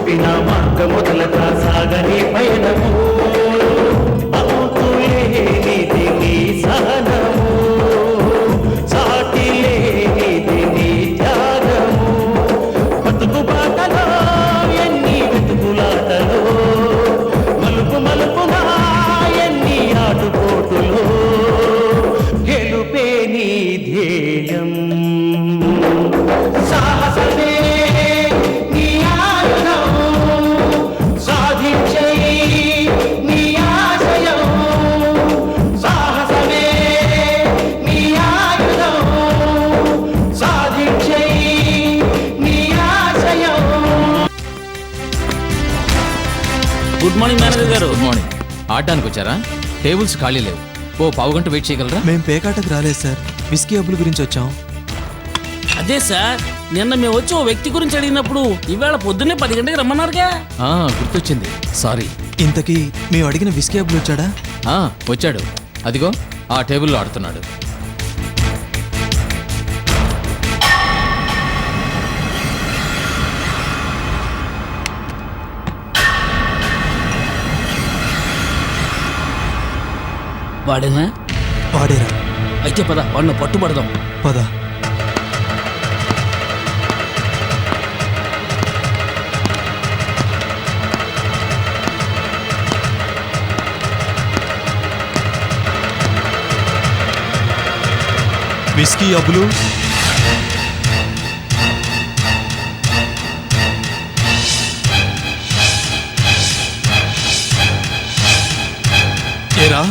చూపిన మార్గముదలక సాగని పయనము అవుతులేనిది నీ సహనము సాటి లేనిది నీ త్యాగము బతుకు బాటలో ఎన్ని వెతుకులాటలో మలుపు మలుపునా ఎన్ని ఆటుపోటులో గెలుపే నీ ధ్యేయం సాహసమే నీ ఆయుధం సాధించే నీ ఆశయం సాహసమే నీ ఆయుధం సాధించే నీ ఆశయం. గుడ్ మార్నింగ్ మేనేజర్ గారు. Good morning. ఆడడానికి వచ్చారా? టేబుల్స్ ఖాళీ లేవు. ఓ పావుగంట వెయిట్ చేయగలరా? మేము పేకాటకు రాలేదు సార్, విస్కీ అబ్బుల గురించి వచ్చాం. అదే సార్, నిన్న మేము వచ్చి ఓ వ్యక్తి గురించి అడిగినప్పుడు ఇవాళ పొద్దున్నే 10 గంటలకు రమ్మన్నారుగా. గుర్తొచ్చింది, సారీ. ఇంతకీ మేము అడిగిన విస్కీ అబ్బులు వచ్చాడా? వచ్చాడు, అదిగో ఆ టేబుల్లో ఆడుతున్నాడు. వాడేనా? వాడేరా. అయితే పద, వాడిని పట్టుబడదాం. పద. విస్కీ అబ్బులు, ఏరా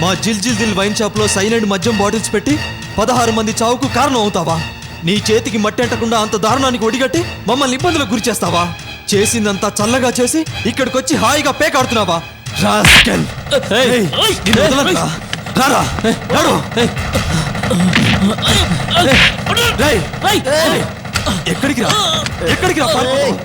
మా జిల్ జిల్ దిల్ వైన్ షాప్ లో సైలెంట్ మద్యం బాటిల్స్ పెట్టి 16 మంది చావుకు కారణం అవుతావా? నీ చేతికి మట్టి అంటకుండా అంత దారుణానికి ఒడిగట్టి మమ్మల్ని ఇబ్బందులకు గురి చేస్తావా? చేసిందంతా చల్లగా చేసి ఇక్కడికొచ్చి హాయిగా పేకాడుతున్నావా? రాస్కెల్! నిన్ను వదలనురా. రారా, నడు. ఎక్కడికి రా, ఎక్కడికి రా పారిపోతావు?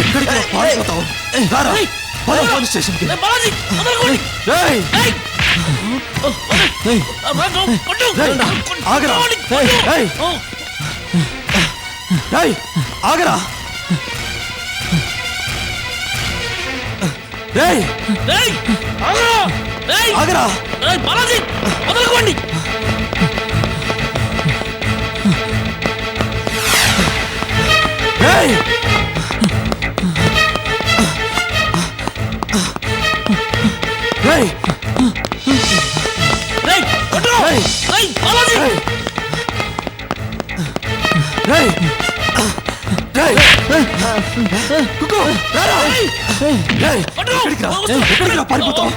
ఎక్కడికి రా పారిపోతావు? రారా, పోలీస్ స్టేషన్కి. ఆగరా, ఆగరా. ఆగరా, వదలకోండి. ఎక్కడికి రా పారిపోతావు?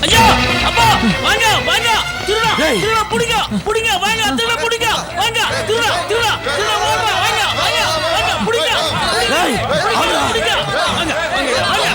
ஐயா அப்பா வாங்க வாங்க திருடா திருடா புடிங்க புடிங்க வாங்க திருடா புடிங்க வாங்க திருடா திருடா திருடா வாங்க வாங்க வாங்க வாங்க புடிங்க ஏய் ஆடுடா புடிங்க வாங்க வாங்க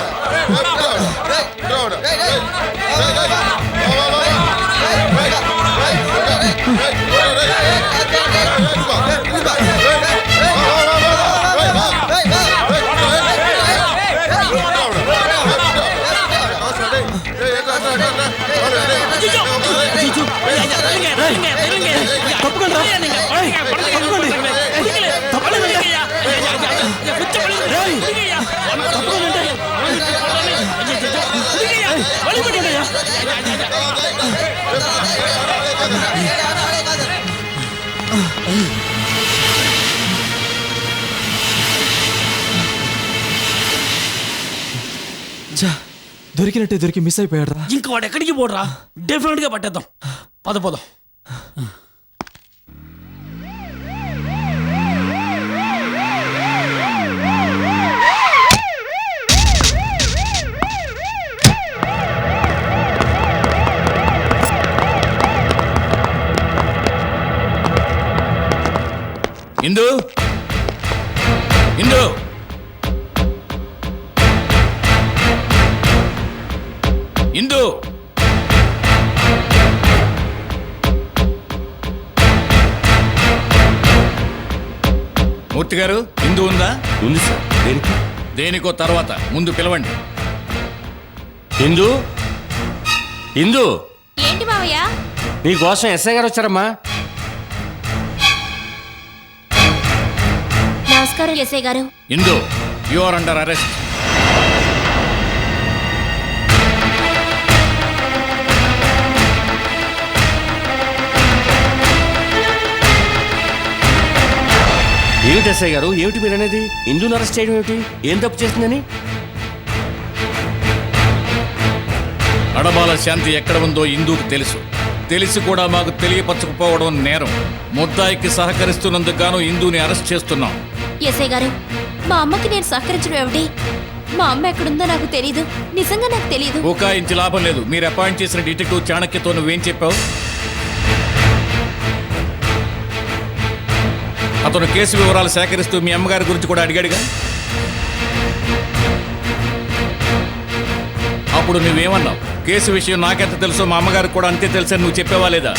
దొరికినట్టే దొరికి మిస్ అయిపోయాడు. ఇంకా వాడు ఎక్కడికి పోడరా? డెఫినెట్ గా పట్టేద్దాం. పద పోదాం. ఇందు ఇందు ఇందు మూర్తి గారు హిందూ ఉందా? ఉంది సార్. దేనికి? దేనికో తర్వాత ముందు పిలవండి. హిందూ హిందూ ఏంటి మావయ్య? నీకోసం ఎస్ఐ గారు వచ్చారమ్మా. నమస్కారం ఎస్ఐ గారు. Hindu, you are under arrest. ఏమిటి ఎస్ఐ గారు, ఏమిటి మీరు అనేది? హిందూని అరెస్ట్ చేయడం ఏమిటి? ఏం తప్పు చేసిందని? అడబాల శాంతి ఎక్కడ ఉందో హిందూకు తెలుసు. తెలిసి కూడా మాకు తెలియపరచకపోవడం నేరం. ముద్దాయికి సహకరిస్తున్నందుకు గాను హిందూని అరెస్ట్ చేస్తున్నాం. ఎస్ఐ గారు, మా అమ్మకి నేను సహకరించడం ఏమిటి? మా అమ్మ ఎక్కడుందో నాకు తెలీదు. నిజంగా నాకు తెలీదు. బుకాయించి లాభం లేదు. మీరు అపాయింట్ చేసిన డిటెక్టివ్ చాణక్యతో నువ్వేం చెప్పావు? అతను కేసు వివరాలు సేకరిస్తూ మీ అమ్మగారి గురించి కూడా అడిగాడుగా. అప్పుడు నువ్వేమన్నావు? కేసు విషయం నాకెంత తెలుసో మా అమ్మగారికి కూడా అంతే తెలుసని నువ్వు చెప్పావా లేదా?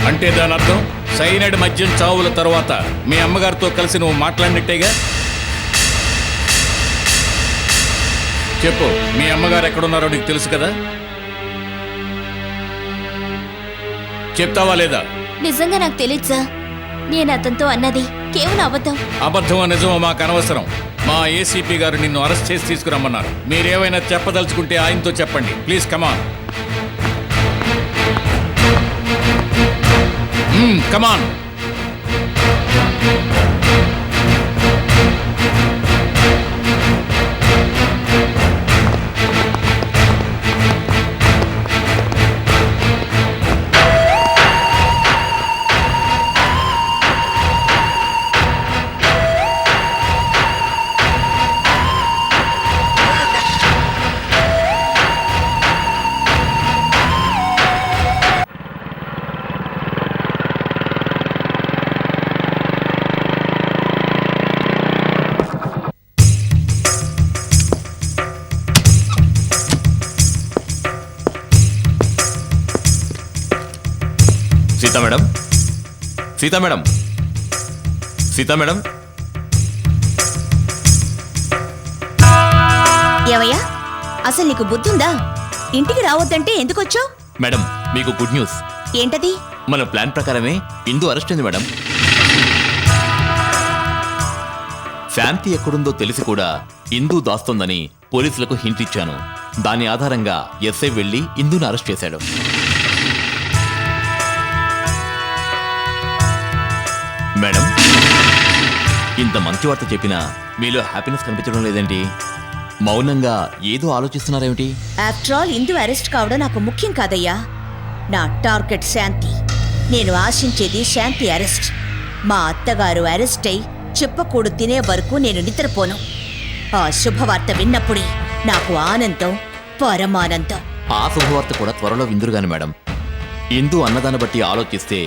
అంటే దాని అర్థం సైనైడ్ మద్యం చావుల తర్వాత మీ అమ్మగారితో కలిసి నువ్వు మాట్లాడినట్టేగా. చెప్పు, మీ అమ్మగారు ఎక్కడున్నారో నీకు తెలుసు కదా? చెప్తావా లేదా? నిజంగా నాకు తెలియదు సార్. నేను అతనితో అన్నది కేవలం అబద్ధం. అబద్ధమో నిజమో మాకు అనవసరం. మా ఏసీపీ గారు నిన్ను అరెస్ట్ చేసి తీసుకురమ్మన్నారు. మీరేమైనా చెప్పదలుచుకుంటే ఆయనతో చెప్పండి. Please come on. Come on. Sita madam, Sita madam, Sita madam. ఏవయ్యా, అసలు నీకు బుద్ధుందా? ఇంటికి రావద్దంటే ఎందుకొచ్చావు? మేడం, మీకు గుడ్ న్యూస్. ఏంటది? మన ప్లాన్ ప్రకారమే ఇందు అరెస్ట్ అయింది మేడం. శాంతి ఎక్కడుందో తెలిసి కూడా ఇందు దాస్తోందని పోలీసులకు హింట్ ఇచ్చాను. దాని ఆధారంగా ఎస్ఐ వెళ్లి ఇందును అరెస్ట్ చేశాడు. మేడం, ఇంత మంచి వార్త చెప్పినా మీలో హ్యాపీనెస్ కనిపించడం లేదేంటి? మౌనంగా ఏదో ఆలోచిస్తున్నారేమిటి? ఆఫ్టర్ ఆల్ ఇందు అరెస్ట్ కావడం నాకు ముఖ్యం కాదయ్యా. నా టార్గెట్ శాంతి. నేను ఆశించేది శాంతి అరెస్ట్. మా అత్తగారు అరెస్ట్ అయి చెప్పకూడు తినే వరకు నేను నిద్రపోను. ఆ శుభవార్త విన్నప్పుడే నాకు ఆనందం, పరమానందం. ఆ శుభవార్త కూడా త్వరలో విందురుగాని మేడం. ఇందు అన్నదాన్ని బట్టి ఆలోచిస్తే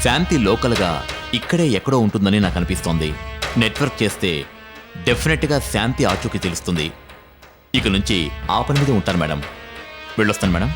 శాంతి లోకల్గా ఇక్కడే ఎక్కడో ఉంటుందని నాకు అనిపిస్తోంది. నెట్వర్క్ చేస్తే డెఫినెట్గా శాంతి ఆచూకీ తెలుస్తుంది. ఇక నుంచి ఆ పని మీద ఉంటాను మేడం. వెళ్ళొస్తాను మేడం.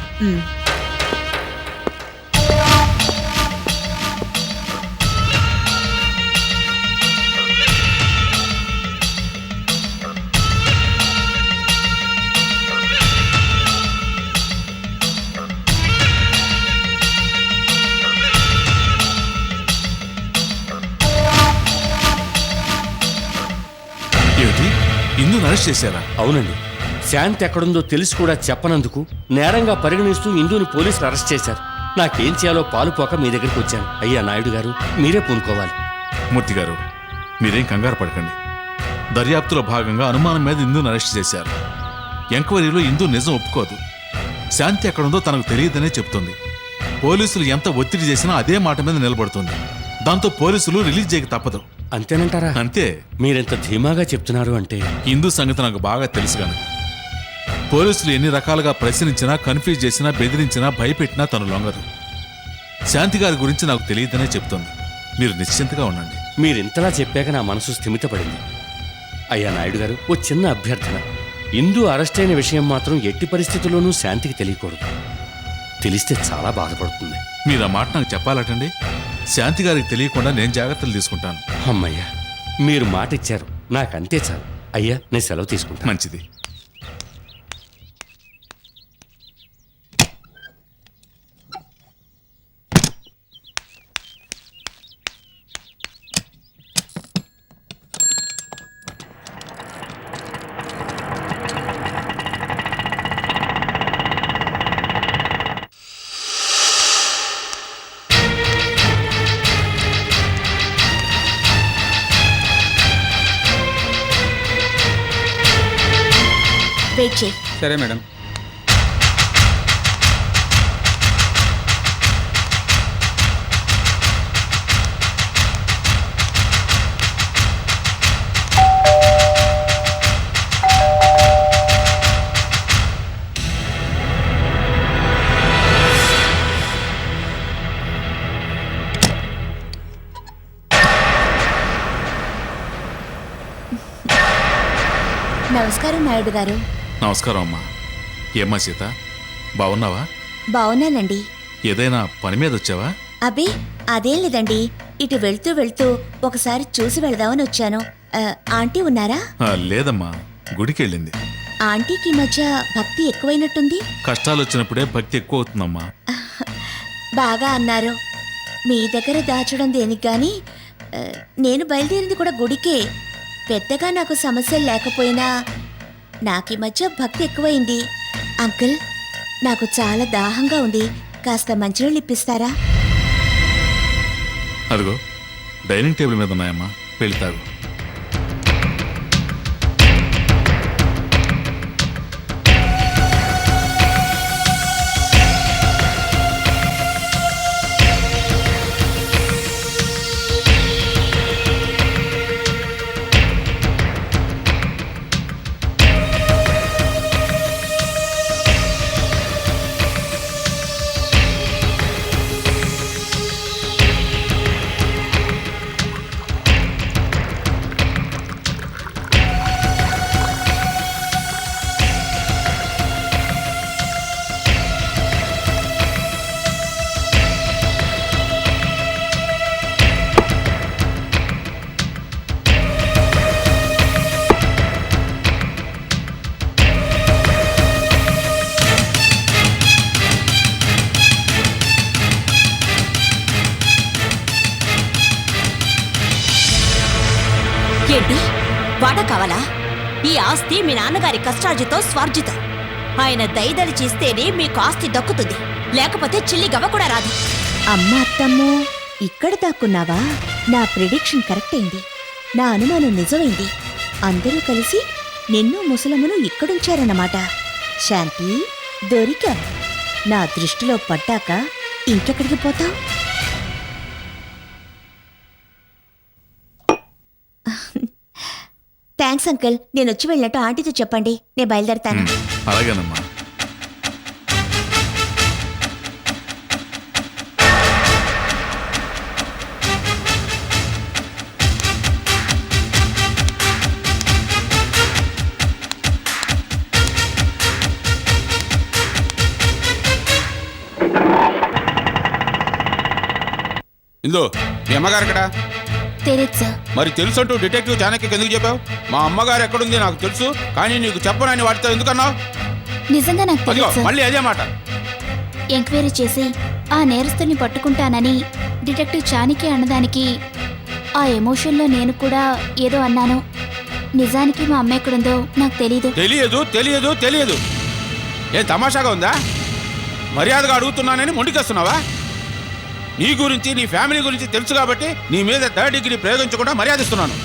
ఇందును అరెస్ట్ చేశారా? అవునండి. శాంతి ఎక్కడుందో తెలిసి కూడా చెప్పనందుకు నేరంగా పరిగణిస్తూ ఇందుని పోలీసులు అరెస్ట్ చేశారు. నాకేం చేయాలో పాలుపోక మీ దగ్గరికి వచ్చాను. అయ్యా నాయుడు గారు, మీరే పూనుకోవాలి. మూర్తి గారు, మీరేం కంగారు పడకండి. దర్యాప్తులో భాగంగా అనుమానం మీద ఇందును అరెస్ట్ చేశారు. ఎంక్వైరీలో ఇందు నిజం ఒప్పుకోదు. శాంతి ఎక్కడుందో తనకు తెలియదనే చెప్తుంది. పోలీసులు ఎంత ఒత్తిడి చేసినా అదే మాట మీద నిలబడుతుంది. దాంతో పోలీసులు రిలీజ్ చేయక తప్పదు. అంతేనంటారా? అంతే. మీరెంత ధీమాగా చెప్తున్నారు అంటే హిందూ సంగతి నాకు బాగా తెలుసు కనుక పోలీసులు ఎన్ని రకాలుగా ప్రశ్నించినా, కన్ఫ్యూజ్ చేసినా, బెదిరించినా, భయపెట్టినా తను లొంగదు. శాంతి గారి గురించి నాకు తెలియదనే చెప్తుంది. మీరు నిశ్చింతగా ఉండండి. మీరింతలా చెప్పాక నా మనసు స్థిమితపడింది. అయ్యా నాయుడు గారు, ఓ చిన్న అభ్యర్థన. ఇందు అరెస్ట్ అయిన విషయం మాత్రం ఎట్టి పరిస్థితుల్లోనూ శాంతికి తెలియకూడదు. తెలిస్తే చాలా బాధపడుతుంది. మీరు ఆ మాట నాకు చెప్పాలటండి. శాంతి గారికి తెలియకుండా నేను జాగ్రత్తలు తీసుకుంటాను. అమ్మయ్యా, మీరు మాట ఇచ్చారు, నాకంతే చాలు. అయ్యా, నేను సెలవు తీసుకుంటాను. మంచిది. వెయిట్ చేయి. సరే మేడం. నమస్కారం నాయుడు గారు. నమస్కారం అమ్మా. ఏమ్మా సీత, బాగున్నావా? బావున్నానండి. ఏదైనా పని మీద వచ్చావా? అబ్బే అదేం లేదండి, ఇటు వెళ్తూ వెళ్తూ ఒకసారి చూసి వెళదామని వచ్చాను. ఆంటీ ఉన్నారా? లేదమ్మా, గుడికి వెళ్ళింది. ఆంటీకి ఈ మధ్య భక్తి ఎక్కువైనట్టుంది. కష్టాలు వచ్చినప్పుడే భక్తి ఎక్కువ అవుతుందమ్మా. బాగా అన్నారు. మీ దగ్గర దాచడం దేనికి గాని నేను బయలుదేరింది కూడా గుడికే. పెద్దగా నాకు సమస్యలు లేకపోయినా నాకు ఈ మధ్య భక్తి ఎక్కువైంది. అంకుల్, నాకు చాలా దాహంగా ఉంది, కాస్త మంచినీళ్ళు ఇప్పిస్తారా? అదిగో డైనింగ్ టేబుల్ మీద ఉన్నాయమ్మా, వెళ్ళి తాగు. ఏంటి వాడా కావాలా? ఈ ఆస్తి మీ నాన్నగారి కష్టార్జితో స్వార్జితం. ఆయన దయదలి చేస్తేనే మీకు ఆస్తి దక్కుతుంది, లేకపోతే చిల్లి గవ్వ కూడా రాదు. అమ్మ అత్తమ్మో, ఇక్కడ దాక్కున్నావా? నా ప్రిడిక్షన్ కరెక్ట్ అయింది, నా అనుమానం నిజమైంది. అందరూ కలిసి నిన్ను ముసలమ్మను ఇక్కడుంచారన్నమాట. శాంతి, దొరికావు. నా దృష్టిలో పడ్డాక ఇంకెక్కడికి పోతావు? Thanks uncle. నేను వచ్చి వెళ్ళినట్టు ఆంటీతో చెప్పండి, నేను బయలుదేరతాను. అలాగేనమ్మా. ఇందో మీ అమ్మగారు ఎక్కడా? తెలియదు సార్. మరి తెలుసు అంటూ డిటెక్టివ్ జానకి ఎందుకు చెప్పావు? మా అమ్మగారు ఎక్కడుంది నాకు తెలుసు, కానీ నీకు చెప్పనని వాటితో ఎందుకన్నావు? నిజంగా నాకు అదిగో తెలియదు సార్. మళ్ళీ అదే మాట. ఎంక్వైరీ చేసి ఆ నేరస్తుని పట్టుకుంటానని డిటెక్టివ్ చానికి అన్నదానికి ఆ ఎమోషన్లో నేను కూడా ఏదో అన్నాను. నిజానికి మా అమ్మ ఎక్కడుందో నాకు తెలీదు. తెలియదు తెలియదు తెలియదు ఏ తమాషాగా ఉందా? మర్యాదగా అడుగుతున్నానని మొండికేస్తున్నావా? నీ గురించి నీ ఫ్యామిలీ గురించి తెలుసు కాబట్టి నీ మీద థర్డ్ డిగ్రీ ప్రయోగించకుండా మర్యాదిస్తున్నాను.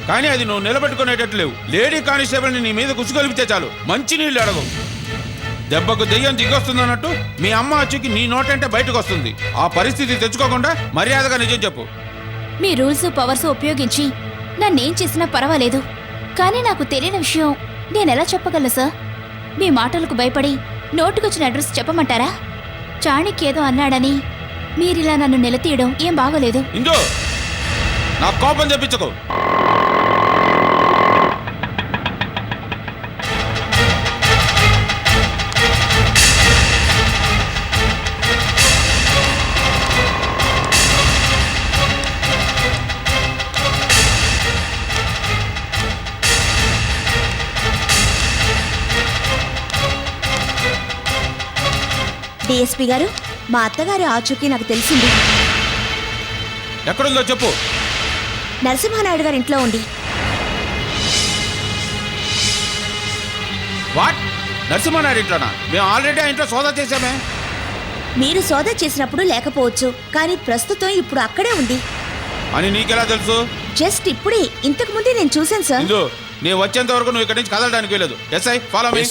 కానీ అది నువ్వు నిలబెట్టుకునేటట్టు లేవు. లేడీ కానిస్టేబుల్ని నీ మీద కుసుగొలిపితే చాలు, మంచి నీళ్ళు అడగవు. దెబ్బకు దెయ్యం దిగొస్తుందన్నట్టు మీ అమ్మ వచ్చి నీ నోటంటే బయటకు వస్తుంది. ఆ పరిస్థితి తెచ్చుకోకుండా మర్యాదగా నిజం చెప్పు. మీ రూల్స్ పవర్స్ ఉపయోగించి నన్నేం చేసినా పర్వాలేదు, కానీ నాకు తెలియని విషయం నేనెలా చెప్పగలను సార్? మీ మాటలకు భయపడి నోటుకొచ్చిన అడ్రస్ చెప్పమంటారా? చాణిక్యేదో అన్నాడని మీరిలా నన్ను నిలతీయడం ఏం బాగోలేదు. ఇందో నా కోపం చెప్పించకు. డిఎస్పీ గారు, మా అత్తగారి ఆచూకీ నాకు తెలిసింది. ఎక్కడుందో చెప్పు. నరసింహానాయుడు గారి ఇంట్లో ఉంది. వాట్? నరసింహనాయుడు ఇంట్లోనా? మేము ఆల్రెడీ ఆ ఇంట్లో సోదా చేశామే. మీరు సోదా చేసినప్పుడు లేకపోవచ్చు, కానీ ప్రస్తుతం ఇప్పుడు అక్కడే ఉంది. అని నీకెలా తెలుసు? జస్ట్ ఇప్పుడే, ఇంతకు ముందే నేను చూశాను సార్. ఇందు, నేను వచ్చేంత వరకు నువ్వు ఇక్కడి నుంచి కదలడానికి వెళ్ళదు. SI follow me.